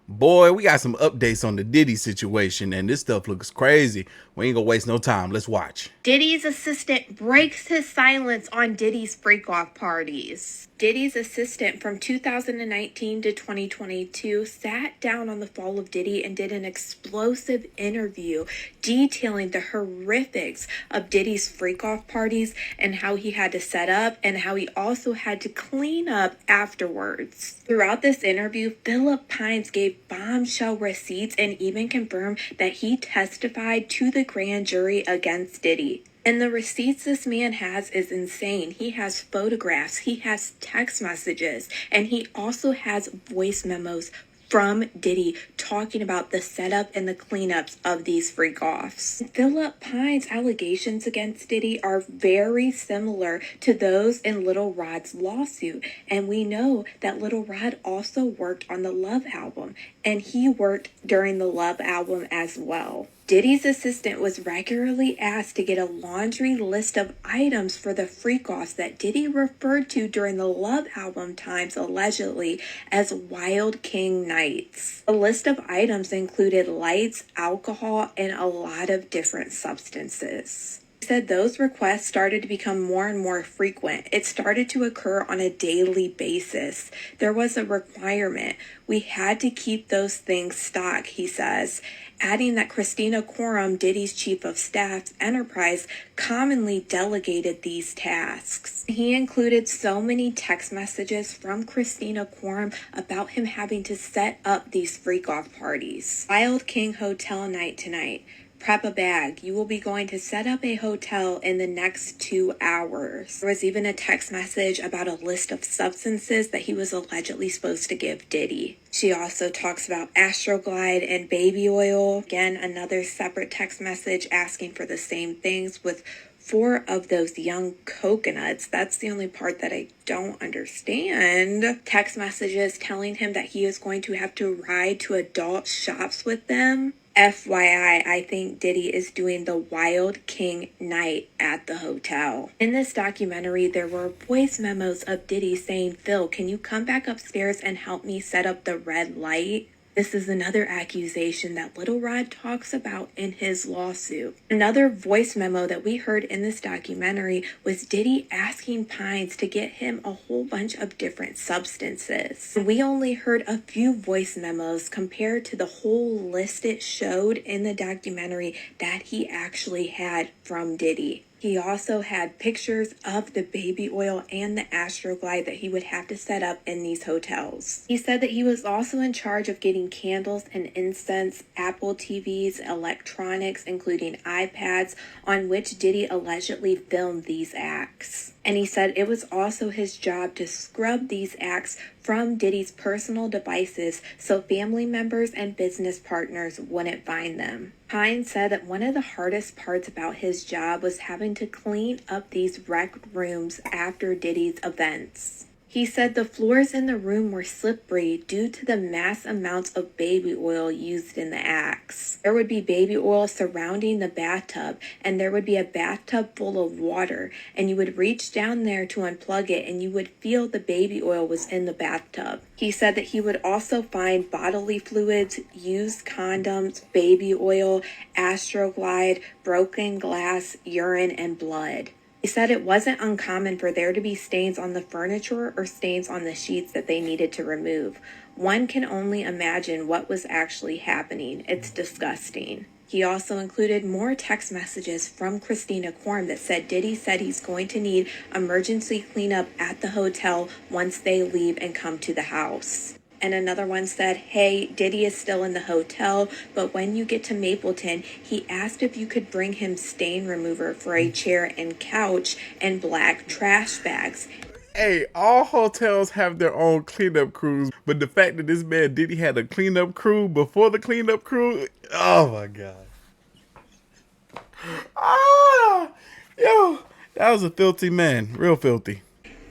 Boy, we got some updates on the Diddy situation, and this stuff looks crazy. We ain't gonna waste no time. Let's watch. Diddy's assistant breaks his silence on Diddy's freak-off parties. Diddy's assistant from 2019 to 2022 sat down on the fall of Diddy and did an explosive interview detailing the horrifics of Diddy's freak-off parties and how he had to set up and how he also had to clean up afterwards. Throughout this interview, Philip Pines gave bombshell receipts and even confirmed that he testified to the grand jury against Diddy. And the receipts this man has is insane. He has photographs, he has text messages, and he also has voice memos from Diddy talking about the setup and the cleanups of these freak-offs. Philip Pine's allegations against Diddy are very similar to those in Lil Rod's lawsuit. And we know that Lil Rod also worked on the Love album, and he worked during the Love album as well. Diddy's assistant was regularly asked to get a laundry list of items for the freak-offs that Diddy referred to during the Love album times allegedly as Wild King nights. The list of items included lights, alcohol, and a lot of different substances. Said those requests started to become more and more frequent. It started to occur on a daily basis. There was a requirement. We had to keep those things stocked, he says, adding that Christina Quorum, Diddy's chief of staff's enterprise, commonly delegated these tasks. He included so many text messages from Christina Quorum about him having to set up these freak-off parties. Wild King Hotel night tonight. Prep a bag. You will be going to set up a hotel in the next 2 hours. There was even a text message about a list of substances that he was allegedly supposed to give Diddy. She also talks about Astroglide and baby oil. Again, another separate text message asking for the same things with 4 of those young coconuts. That's the only part that I don't understand. Text messages telling him that he is going to have to ride to adult shops with them. FYI, I think Diddy is doing the Wild King night at the hotel. In this documentary, there were voice memos of Diddy saying, "Phil, can you come back upstairs and help me set up the red light?" This is another accusation that Lil Rod talks about in his lawsuit. Another voice memo that we heard in this documentary was Diddy asking Pines to get him a whole bunch of different substances. We only heard a few voice memos compared to the whole list it showed in the documentary that he actually had from Diddy. He also had pictures of the baby oil and the Astroglide that he would have to set up in these hotels. He said that he was also in charge of getting candles and incense, Apple TVs, electronics, including iPads, on which Diddy allegedly filmed these acts. And he said it was also his job to scrub these acts from Diddy's personal devices so family members and business partners wouldn't find them. Pine said that one of the hardest parts about his job was having to clean up these wrecked rooms after Diddy's events. He said the floors in the room were slippery due to the mass amounts of baby oil used in the acts. There would be baby oil surrounding the bathtub, and there would be a bathtub full of water, and you would reach down there to unplug it, and you would feel the baby oil was in the bathtub. He said that he would also find bodily fluids, used condoms, baby oil, Astroglide, broken glass, urine, and blood. He said it wasn't uncommon for there to be stains on the furniture or stains on the sheets that they needed to remove. One can only imagine what was actually happening. It's disgusting. He also included more text messages from Christina Quorum that said Diddy said he's going to need emergency cleanup at the hotel once they leave and come to the house. And another one said, "Hey, Diddy is still in the hotel, but when you get to Mapleton, he asked if you could bring him stain remover for a chair and couch and black trash bags." Hey, all hotels have their own cleanup crews, but the fact that this man Diddy had a cleanup crew before the cleanup crew, oh my god. Ah, yo, that was a filthy man, real filthy.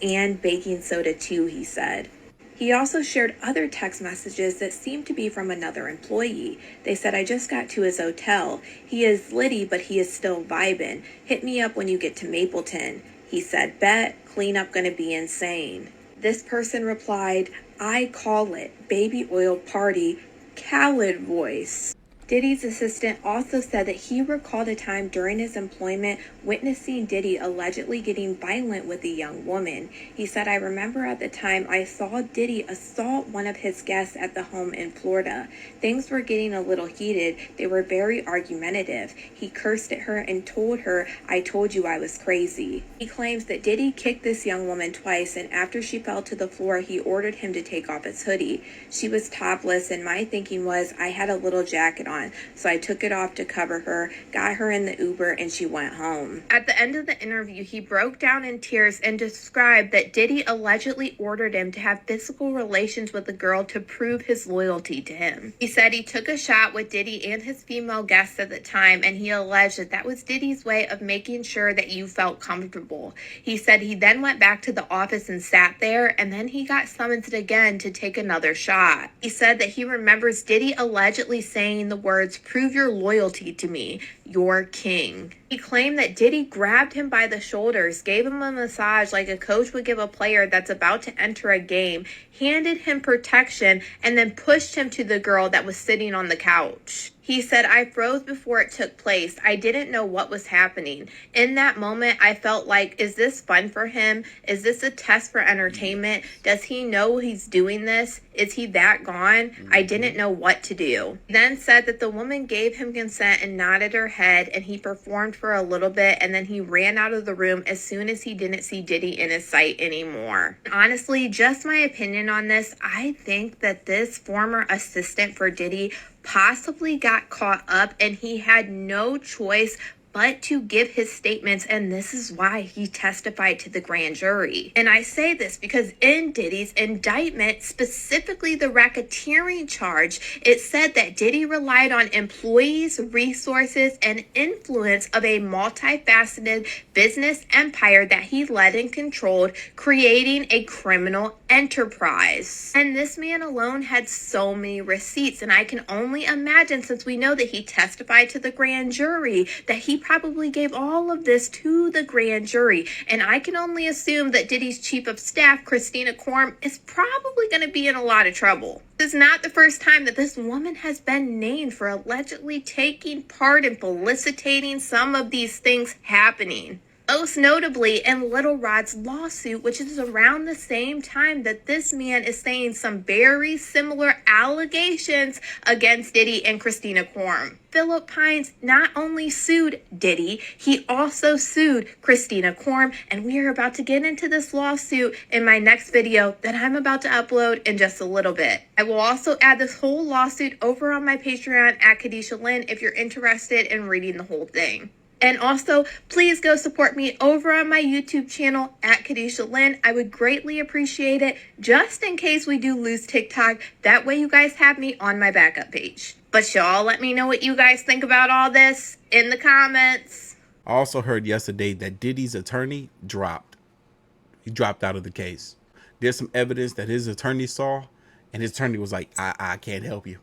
And baking soda too, he said. He also shared other text messages that seemed to be from another employee. They said, "I just got to his hotel. He is litty, but he is still vibin'. Hit me up when you get to Mapleton." He said, "Bet, cleanup gonna be insane." This person replied, "I call it baby oil party Khaled voice. Diddy's assistant also said that he recalled a time during his employment witnessing Diddy allegedly getting violent with a young woman. He said, "I remember at the time I saw Diddy assault one of his guests at the home in Florida. Things were getting a little heated. They were very argumentative. He cursed at her and told her, 'I told you I was crazy.'" He claims that Diddy kicked this young woman twice, and after she fell to the floor, he ordered him to take off his hoodie. "She was topless, and my thinking was I had a little jacket on. So I took it off to cover her, got her in the Uber, and she went home." At the end of the interview, he broke down in tears and described that Diddy allegedly ordered him to have physical relations with the girl to prove his loyalty to him. He said he took a shot with Diddy and his female guests at the time, and he alleged that that was Diddy's way of making sure that you felt comfortable. He said he then went back to the office and sat there, and then he got summoned again to take another shot. He said that he remembers Diddy allegedly saying the words, "Prove your loyalty to me, your king." He claimed that Diddy grabbed him by the shoulders, gave him a massage like a coach would give a player that's about to enter a game, handed him protection, and then pushed him to the girl that was sitting on the couch. He said, "I froze before it took place. I didn't know what was happening. In that moment, I felt like, is this fun for him? Is this a test for entertainment? Does he know he's doing this? Is he that gone? I didn't know what to do." Then said that the woman gave him consent and nodded her head, and he performed for a little bit, and then he ran out of the room as soon as he didn't see Diddy in his sight anymore. Honestly, just my opinion on this, I think that this former assistant for Diddy possibly got caught up and he had no choice but to give his statements, and this is why he testified to the grand jury. And I say this because in Diddy's indictment, specifically the racketeering charge, it said that Diddy relied on employees, resources, and influence of a multifaceted business empire that he led and controlled, creating a criminal enterprise. And this man alone had so many receipts, and I can only imagine, since we know that he testified to the grand jury, that he probably gave all of this to the grand jury. And I can only assume that Diddy's chief of staff, Christina Korm, is probably going to be in a lot of trouble. This is not the first time that this woman has been named for allegedly taking part in felicitating some of these things happening. Most notably in Little Rod's lawsuit, which is around the same time that this man is saying some very similar allegations against Diddy and Christina Korm. Philip Pines not only sued Diddy, he also sued Christina Korm, and we are about to get into this lawsuit in my next video that I'm about to upload in just a little bit. I will also add this whole lawsuit over on my Patreon at Kadisha Lynn if you're interested in reading the whole thing. And also, please go support me over on my YouTube channel at Kadisha Lynn. I would greatly appreciate it, just in case we do lose TikTok. That way you guys have me on my backup page. But y'all let me know what you guys think about all this in the comments. I also heard yesterday that Diddy's attorney dropped. He dropped out of the case. There's some evidence that his attorney saw, and his attorney was like, I can't help you.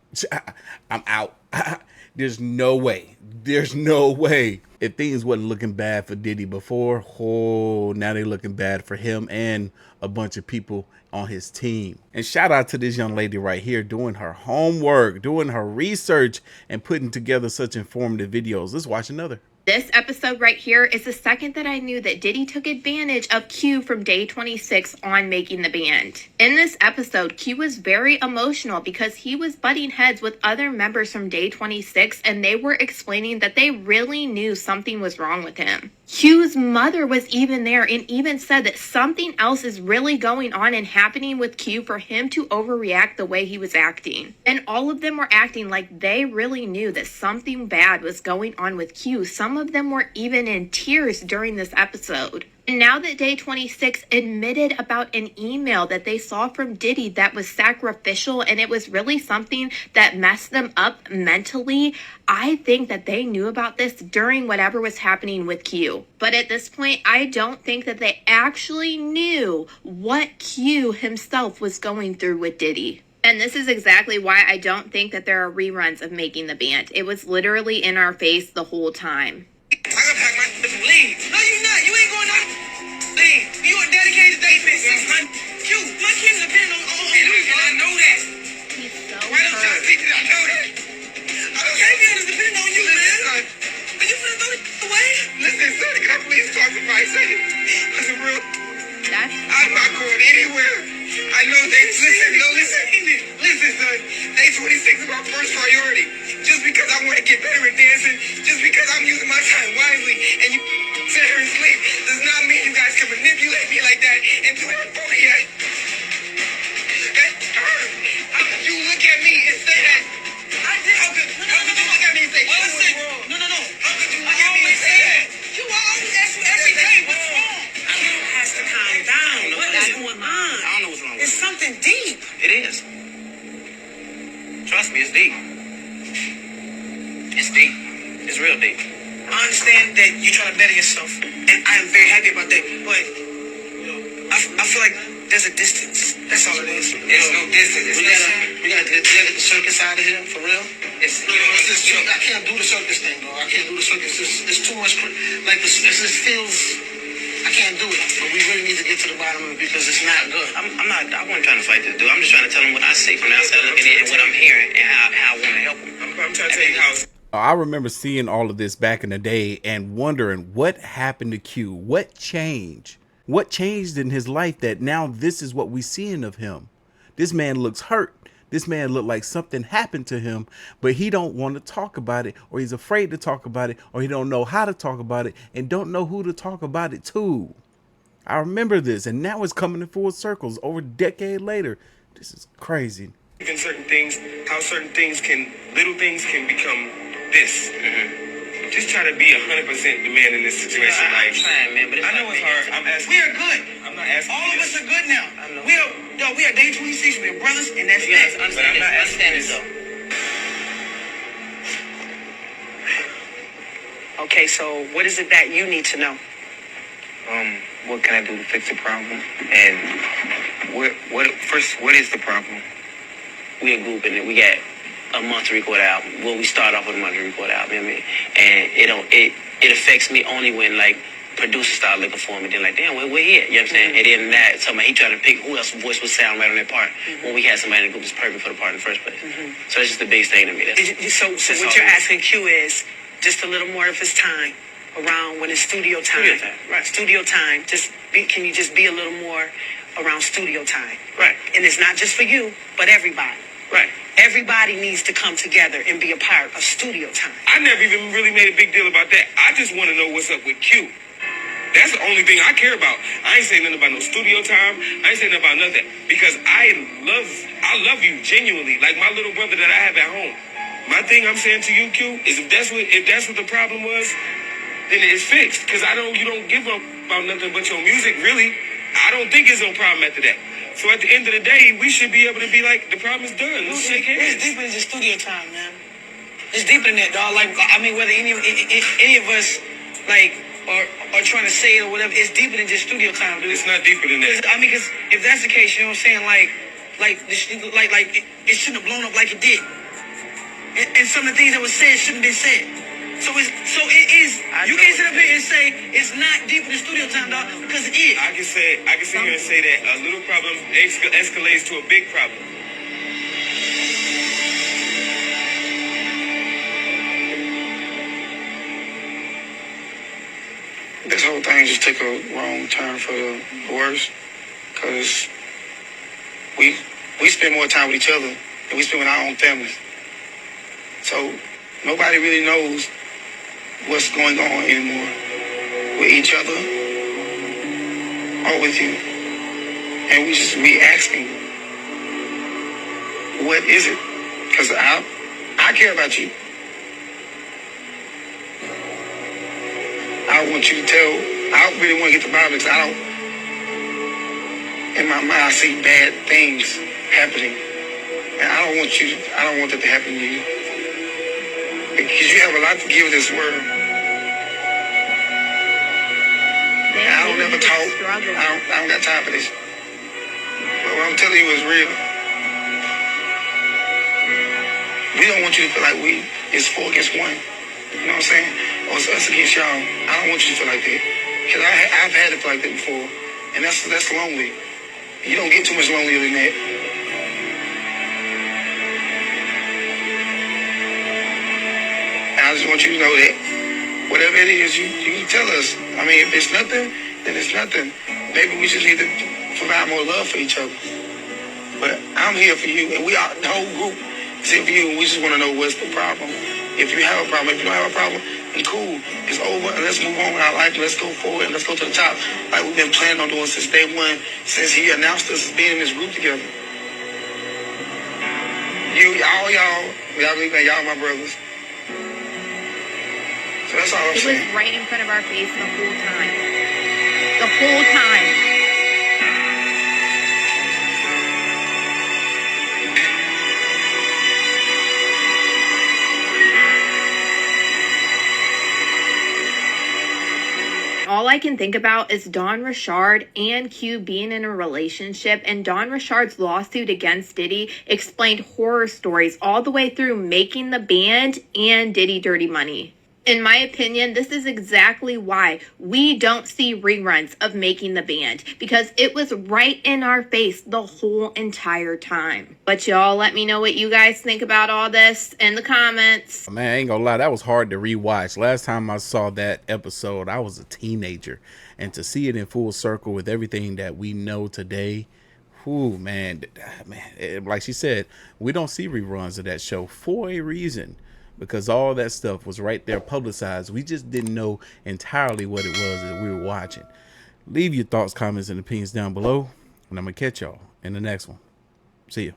I'm out. There's no way. There's no way. If things wasn't looking bad for Diddy before, now they're looking bad for him and a bunch of people on his team. And shout out to this young lady right here doing her homework, doing her research, and putting together such informative videos. Let's watch another. This episode right here is the second that I knew that Diddy took advantage of Q from day 26 on Making the Band. In this episode, Q was very emotional because he was butting heads with other members from day 26, and they were explaining that they really knew something was wrong with him. Q's mother was even there and even said that something else is really going on and happening with Q for him to overreact the way he was acting. And all of them were acting like they really knew that something bad was going on with Q. Some of them were even in tears during this episode. And now that Day 26 admitted about an email that they saw from Diddy that was sacrificial and it was really something that messed them up mentally, I think that they knew about this during whatever was happening with Q. But at this point, I don't think that they actually knew what Q himself was going through with Diddy. And this is exactly why I don't think that there are reruns of Making the Band. It was literally in our face the whole time. I gotta pack my leave. No, you not. You ain't going out. Leave. You a dedicated day business, man. You, my kids depend on you. I know that. He's so Why don't y'all hurt. pick it up? Listen, son. Day 26 is my first priority. Just because I want to get better at dancing, just because I'm using my time wisely, and you sit here and sleep, does not mean you guys can manipulate me like that and do that phony ass. How could you look at me and say that? How could you look at me and say, no. How could you look at me and say that? You always ask you every day, what's wrong? You has to calm down. What is going on? I don't know what's wrong with It's something deep. It is. Trust me, it's deep. It's deep. It's real deep. I understand that you're trying to better yourself, and I am very happy about that. But I feel like there's a distance. That's all it is. There's no distance. We gotta get the circus out of here, for real. It's just, I can't do the circus thing, bro. I can't do the circus. It's too much, it just feels, I can't do it. But we really need to get to the bottom of it because it's not good. I wasn't trying to fight this dude. I'm just trying to tell him what I see from the outside looking in and what I'm hearing and how I want to help him. I'm trying to tell you how. I remember seeing all of this back in the day and wondering what happened to Q. What changed? What changed in his life that now this is what we seeing of him? This man looks hurt. This man looked like something happened to him, but he don't want to talk about it, or he's afraid to talk about it, or he don't know how to talk about it and don't know who to talk about it to. I remember this, and now it's coming in full circles over a decade later. This is crazy. In certain things, how certain things little things can become this. Just try to be 100% the man in this situation. I'm trying, man, but I know it's hard. I'm asking. We are good. I'm not asking. All of us are good now. I know. We are day 26. We are brothers, and that's You guys it. understand this? Understand this, though. Okay, so what is it that you need to know? What can I do to fix the problem? And what is the problem? We a group and we got a month to record an album. Well, we start off with a month to record an album, you know what I mean? And it affects me only when like producers start looking for me. They're like, damn, we're here. You know what I'm saying? And then that somebody he trying to pick who else's voice would sound right on that part when we had somebody in the group that's perfect for the part in the first place. So that's just the biggest thing to me. So what you're asking Q is just a little more of his time around when it's studio time. Studio time. Right. Studio time. Can you just be a little more around studio time? Right. And it's not just for you, but everybody. Right. Everybody needs to come together and be a part of studio time. I never even really made a big deal about that. I just want to know what's up with Q. That's the only thing I care about. I ain't saying nothing about no studio time. I ain't saying nothing about nothing. Because I love you genuinely, like my little brother that I have at home. My thing I'm saying to you, Q, is if that's what the problem was, then it's fixed. Because you don't give up about nothing but your music, really. I don't think it's no problem after that. So at the end of the day, we should be able to be like, the problem is done. Let's shake hands. It's deeper than just studio time, man. It's deeper than that, dog. Like, I mean, whether any of us, like, or trying to say it or whatever, it's deeper than just studio time, dude. It's not deeper than that. I mean, because if that's the case, you know what I'm saying? It shouldn't have blown up like it did. And some of the things that were said shouldn't have been said. So it is. You can't sit up here and say it's not deeper than studio time, dog, because it is. I can sit here and say that a little problem escalates to a big problem. This whole thing just took a wrong turn for the worse, because we spend more time with each other than we spend with our own families. So nobody really knows what's going on anymore with each other or with you. And we just be asking, what is it? Because I care about you. I want you to tell, I really want to get to the bottom because in my mind I see bad things happening. And I don't want that to happen to you. Because you have a lot to give this world. And I don't ever talk. I don't got time for this. But what I'm telling you is real. We don't want you to feel like it's 4 against 1. You know what I'm saying? Or it's us against y'all. I don't want you to feel like that. Because I've had it feel like that before. And that's lonely. You don't get too much lonelier than that. I just want you to know that whatever it is, you can tell us. I mean, if it's nothing, then it's nothing. Maybe we just need to provide more love for each other. I'm here for you, and we are the whole group is here for you, and we just want to know what's the problem. If you have a problem, if you don't have a problem, then cool, it's over, and let's move on with our life. Let's go forward, and let's go to the top, like we've been planning on doing since day one, since he announced us as being in this group together. Y'all my brothers. So that's all I'm It saying. was right in front of our face the whole time. The whole time. All I can think about is Don Richard and Q being in a relationship, and Don Richard's lawsuit against Diddy explained horror stories all the way through Making the Band and Diddy Dirty Money. In my opinion, this is exactly why we don't see reruns of Making the Band, because it was right in our face the whole entire time. But y'all let me know what you guys think about all this in the comments. Man, I ain't gonna lie, that was hard to rewatch. Last time I saw that episode, I was a teenager, and to see it in full circle with everything that we know today, whew, man, like she said, we don't see reruns of that show for a reason, because all that stuff was right there publicized. We just didn't know entirely what it was that we were watching. Leave your thoughts, comments, and opinions down below, and I'm gonna catch y'all in the next one. See ya.